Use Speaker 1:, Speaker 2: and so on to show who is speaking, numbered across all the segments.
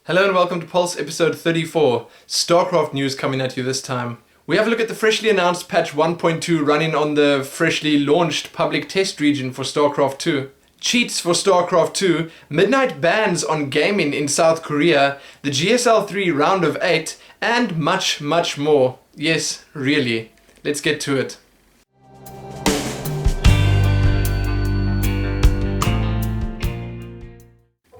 Speaker 1: Hello and welcome to Pulse episode 34, Starcraft news coming at you this time. We have a look at the freshly announced patch 1.2 running on the freshly launched public test region for Starcraft 2. Cheats for Starcraft 2, midnight bans on gaming in South Korea, the GSL 3 round of 8, and much, much more. Yes, really. Let's get to it.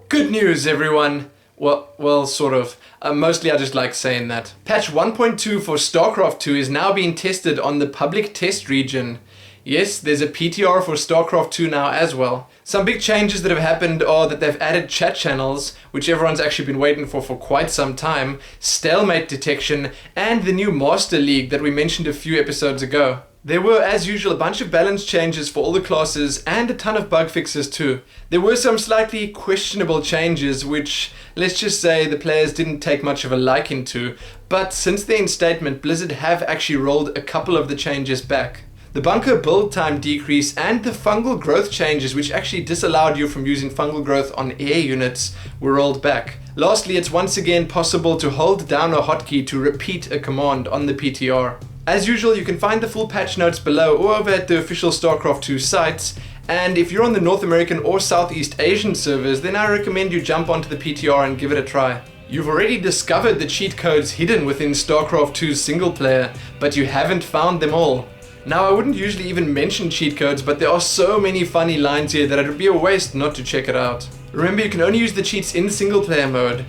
Speaker 1: Good news, everyone. Well, sort of. Mostly I just like saying that. Patch 1.2 for Starcraft 2 is now being tested on the public test region. Yes, there's a PTR for Starcraft 2 now as well. Some big changes that have happened are that they've added chat channels, which everyone's actually been waiting for quite some time, stalemate detection, and the new Master League that we mentioned a few episodes ago. There were, as usual, a bunch of balance changes for all the classes and a ton of bug fixes too. There were some slightly questionable changes which, let's just say, the players didn't take much of a liking to, but since the instatement, Blizzard have actually rolled a couple of the changes back. The bunker build time decrease and the fungal growth changes, which actually disallowed you from using fungal growth on air units, were rolled back. Lastly, it's once again possible to hold down a hotkey to repeat a command on the PTR. As usual, you can find the full patch notes below or over at the official Starcraft 2 sites, and if you're on the North American or Southeast Asian servers, then I recommend you jump onto the PTR and give it a try. You've already discovered the cheat codes hidden within Starcraft 2's single player, but you haven't found them all. Now, I wouldn't usually even mention cheat codes, but there are so many funny lines here that it would be a waste not to check it out. Remember, you can only use the cheats in single player mode.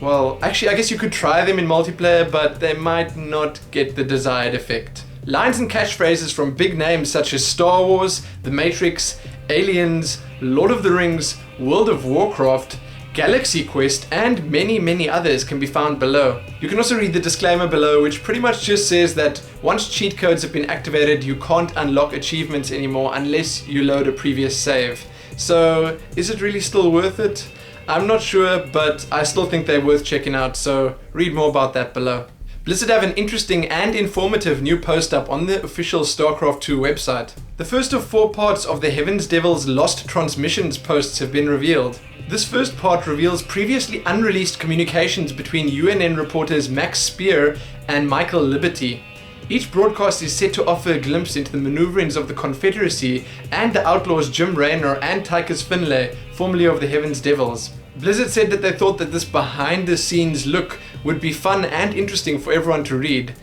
Speaker 1: Well, actually, I guess you could try them in multiplayer, but they might not get the desired effect. Lines and catchphrases from big names such as Star Wars, The Matrix, Aliens, Lord of the Rings, World of Warcraft, Galaxy Quest, and many others can be found below. You can also read the disclaimer below, which pretty much just says that once cheat codes have been activated, you can't unlock achievements anymore unless you load a previous save. So, is it really still worth it? I'm not sure, but I still think they're worth checking out, so read more about that below. Blizzard have an interesting and informative new post up on the official Starcraft 2 website. The first of 4 parts of the Heaven's Devil's Lost Transmissions posts have been revealed. This first part reveals previously unreleased communications between UNN reporters Max Spear and Michael Liberty. Each broadcast is set to offer a glimpse into the maneuverings of the Confederacy and the Outlaws Jim Raynor and Tychus Finlay, formerly of the Heaven's Devils. Blizzard said that they thought that this behind-the-scenes look would be fun and interesting for everyone to read.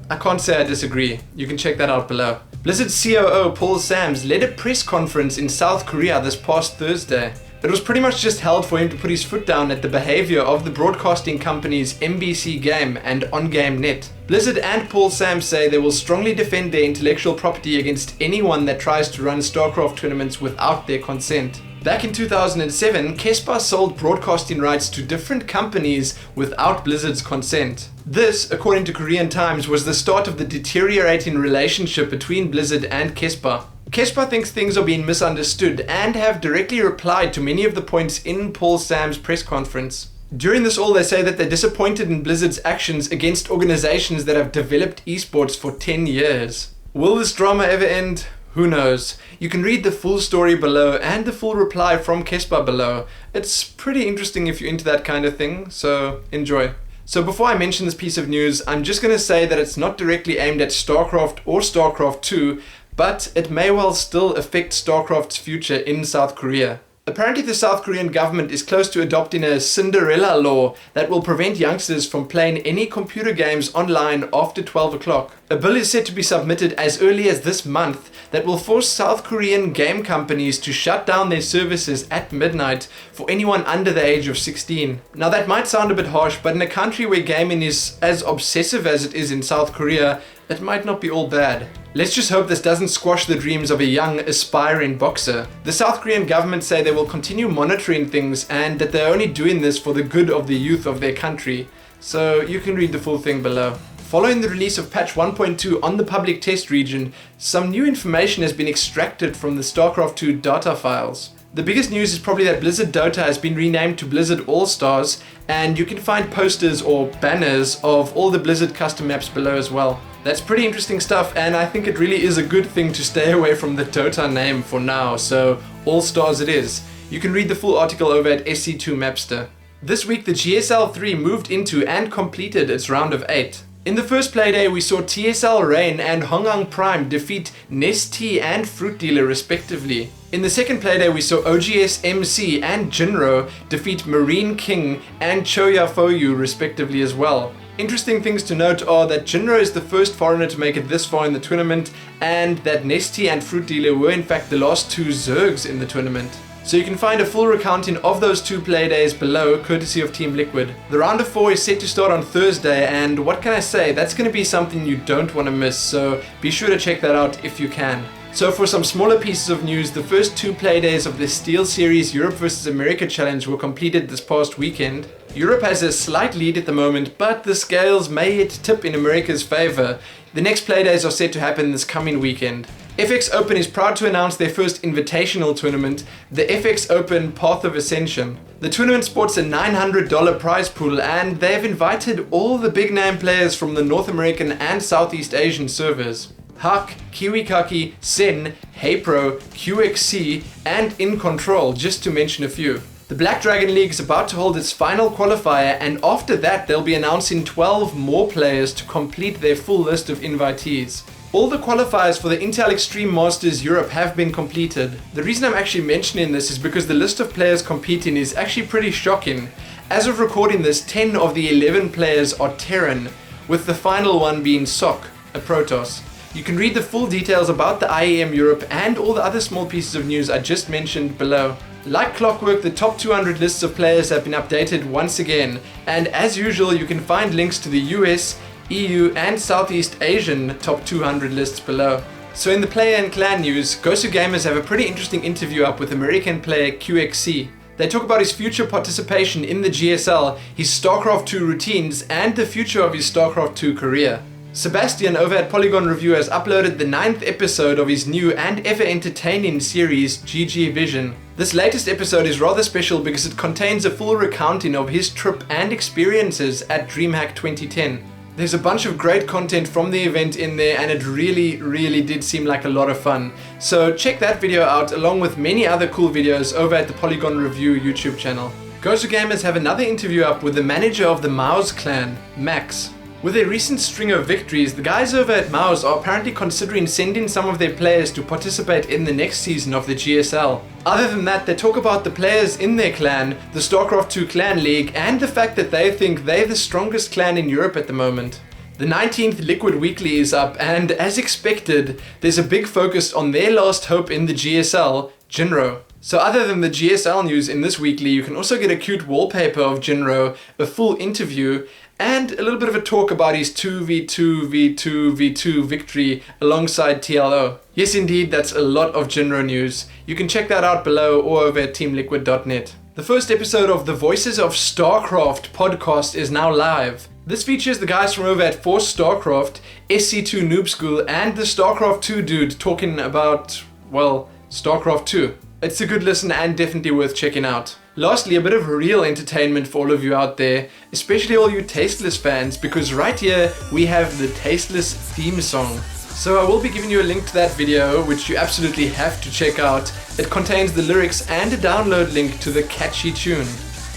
Speaker 1: I can't say I disagree. You can check that out below. Blizzard's COO Paul Sams led a press conference in South Korea this past Thursday. It was pretty much just held for him to put his foot down at the behavior of the broadcasting companies MBC Game and OnGame Net. Blizzard and Paul Sams say they will strongly defend their intellectual property against anyone that tries to run StarCraft tournaments without their consent. Back in 2007, KeSPA sold broadcasting rights to different companies without Blizzard's consent. This, according to Korean Times, was the start of the deteriorating relationship between Blizzard and KeSPA. KeSPA thinks things are being misunderstood and have directly replied to many of the points in Paul Sams' press conference. During this all, they say that they're disappointed in Blizzard's actions against organizations that have developed esports for 10 years. Will this drama ever end? Who knows? You can read the full story below and the full reply from KeSPA below. It's pretty interesting if you're into that kind of thing, so enjoy. So before I mention this piece of news, I'm just going to say that it's not directly aimed at StarCraft or StarCraft 2, but it may well still affect StarCraft's future in South Korea. Apparently the South Korean government is close to adopting a Cinderella law that will prevent youngsters from playing any computer games online after 12 o'clock. A bill is set to be submitted as early as this month that will force South Korean game companies to shut down their services at midnight for anyone under the age of 16. Now that might sound a bit harsh, but in a country where gaming is as obsessive as it is in South Korea, it might not be all bad. Let's just hope this doesn't squash the dreams of a young, aspiring boxer. The South Korean government say they will continue monitoring things and that they're only doing this for the good of the youth of their country. So you can read the full thing below. Following the release of patch 1.2 on the public test region, some new information has been extracted from the StarCraft 2 data files. The biggest news is probably that Blizzard Dota has been renamed to Blizzard All-Stars, and you can find posters or banners of all the Blizzard custom maps below as well. That's pretty interesting stuff, and I think it really is a good thing to stay away from the Dota name for now, so All-Stars it is. You can read the full article over at SC2 Mapster. This week the GSL 3 moved into and completed its round of 8. In the first playday we saw TSL Rain and Hongang Prime defeat Nest-T and Fruit Dealer respectively. In the second playday we saw OGS MC and Jinro defeat Marine King and Choya Foyu respectively as well. Interesting things to note are that Jinro is the first foreigner to make it this far in the tournament, and that Nest-T and Fruit Dealer were in fact the last two Zergs in the tournament. So you can find a full recounting of those two playdays below, courtesy of Team Liquid. The round of 4 is set to start on Thursday, and what can I say, that's going to be something you don't want to miss, so be sure to check that out if you can. So for some smaller pieces of news, the first two playdays of the Steel Series Europe vs America Challenge were completed this past weekend. Europe has a slight lead at the moment, but the scales may yet tip in America's favour. The next playdays are set to happen this coming weekend. FX Open is proud to announce their first invitational tournament, the FX Open Path of Ascension. The tournament sports a $900 prize pool, and they've invited all the big name players from the North American and Southeast Asian servers. Hak, KiwiKaki, Sen, HeyPro, QXC, and In Control, just to mention a few. The Black Dragon League is about to hold its final qualifier, and after that they'll be announcing 12 more players to complete their full list of invitees. All the qualifiers for the Intel Extreme Masters Europe have been completed. The reason I'm actually mentioning this is because the list of players competing is actually pretty shocking. As of recording this, 10 of the 11 players are Terran, with the final one being Sok, a Protoss. You can read the full details about the IEM Europe and all the other small pieces of news I just mentioned below. Like clockwork, the top 200 lists of players have been updated once again, and as usual you can find links to the US, EU and Southeast Asian top 200 lists below. So in the player and clan news, Gosu Gamers have a pretty interesting interview up with American player QXC. They talk about his future participation in the GSL, his Starcraft 2 routines, and the future of his Starcraft 2 career. Sebastian over at Polygon Review has uploaded the 9th episode of his new and ever entertaining series GG Vision. This latest episode is rather special because it contains a full recounting of his trip and experiences at DreamHack 2010. There's a bunch of great content from the event in there, and it really did seem like a lot of fun. So check that video out along with many other cool videos over at the Polygon Review YouTube channel. Gosu Gamers have another interview up with the manager of the Maus clan, Max. With a recent string of victories, the guys over at Maus are apparently considering sending some of their players to participate in the next season of the GSL. Other than that, they talk about the players in their clan, the Starcraft 2 clan league, and the fact that they think they're the strongest clan in Europe at the moment. The 19th Liquid Weekly is up, and as expected, there's a big focus on their last hope in the GSL, Jinro. So other than the GSL news in this weekly, you can also get a cute wallpaper of Jinro, a full interview, and a little bit of a talk about his 2v2v2v2 victory alongside TLO. Yes indeed, that's a lot of Jinro news. You can check that out below or over at teamliquid.net. The first episode of the Voices of Starcraft podcast is now live. This features the guys from over at Force Starcraft, SC2 Noob School, and the Starcraft 2 dude talking about, well, Starcraft 2. It's a good listen and definitely worth checking out. Lastly, a bit of real entertainment for all of you out there, especially all you Tasteless fans, because right here we have the Tasteless theme song. So I will be giving you a link to that video, which you absolutely have to check out. It contains the lyrics and a download link to the catchy tune.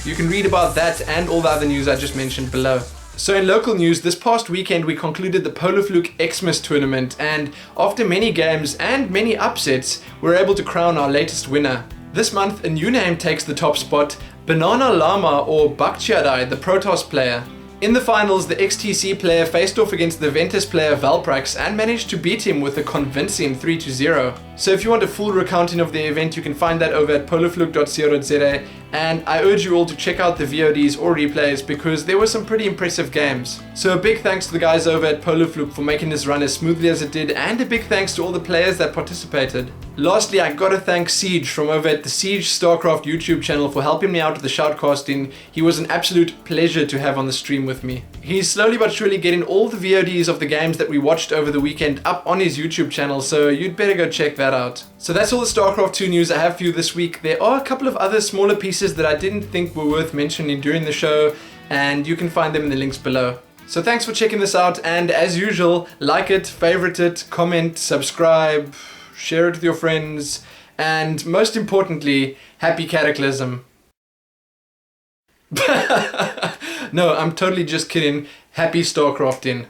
Speaker 1: You can read about that and all the other news I just mentioned below. So in local news, this past weekend we concluded the Polofluke Xmas tournament, and after many games and many upsets, we were able to crown our latest winner. This month, a new name takes the top spot, Banana Llama or Bakhtiadai, the Protoss player. In the finals, the XTC player faced off against the Ventus player Valprax and managed to beat him with a convincing 3-0. So if you want a full recounting of the event, you can find that over at polofluke.co.za, and I urge you all to check out the VODs or replays because there were some pretty impressive games. So a big thanks to the guys over at Polofluke for making this run as smoothly as it did, and a big thanks to all the players that participated. Lastly, I gotta thank Siege from over at the Siege Starcraft YouTube channel for helping me out with the shoutcasting. He was an absolute pleasure to have on the stream with me. He's slowly but surely getting all the VODs of the games that we watched over the weekend up on his YouTube channel, so you'd better go check that out. So that's all the Starcraft 2 news I have for you this week. There are a couple of other smaller pieces that I didn't think were worth mentioning during the show, and you can find them in the links below. So thanks for checking this out, and as usual, like it, favorite it, comment, subscribe, share it with your friends, and most importantly, happy Cataclysm. No, I'm totally just kidding. Happy Starcrafting.